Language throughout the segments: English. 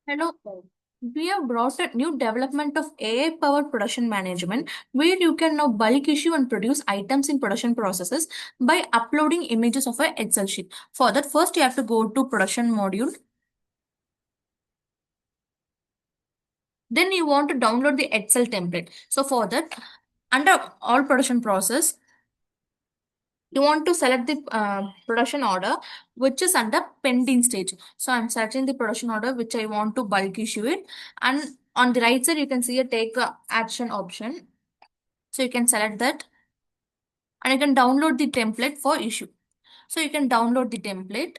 Hello, we have brought a new development of AI-powered production management where you can now bulk issue and produce items in production processes by uploading images of a Excel sheet. For that, first you have to go to production module. Then you want to download the Excel template. So for that, under all production process, you want to select the production order which is under pending stage. So I'm searching the production order which I want to bulk issue it, and on the right side you can see a take action option. So you can select that and you can download the template for issue. So you can download the template.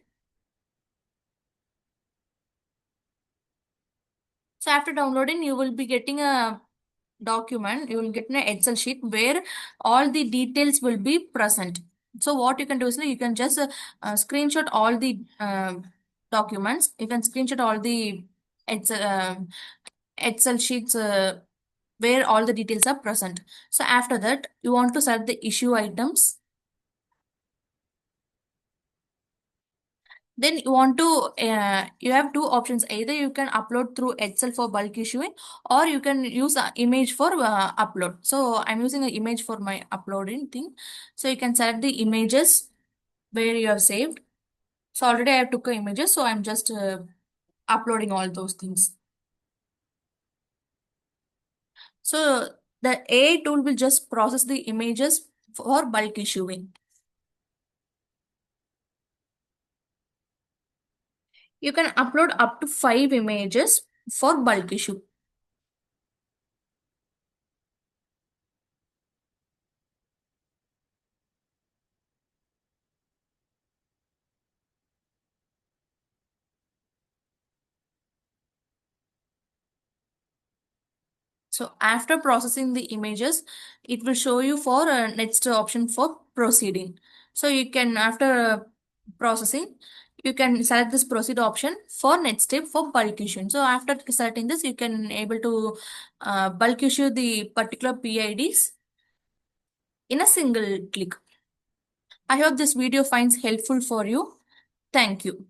So after downloading, you will be getting a document, you will get an Excel sheet where all the details will be present. So what you can do is you can just screenshot all the documents. You can screenshot all the Excel sheets where all the details are present. So after that, you want to select the issue items. Then you want to you have two options. Either you can upload through Excel for bulk issuing, or you can use an image for upload. So I'm using an image for my uploading thing. So you can select the images where you have saved. So already I have took images, so I'm just uploading all those things. So the AI tool will just process the images for bulk issuing. You can upload up to 5 images for bulk issue. So after processing the images, it will show you for next option for proceeding. So you can, after processing, you can select this proceed option for next step for bulk issue. So after selecting this, you can able to bulk issue the particular PIDs in a single click. I hope this video finds helpful for you. Thank you.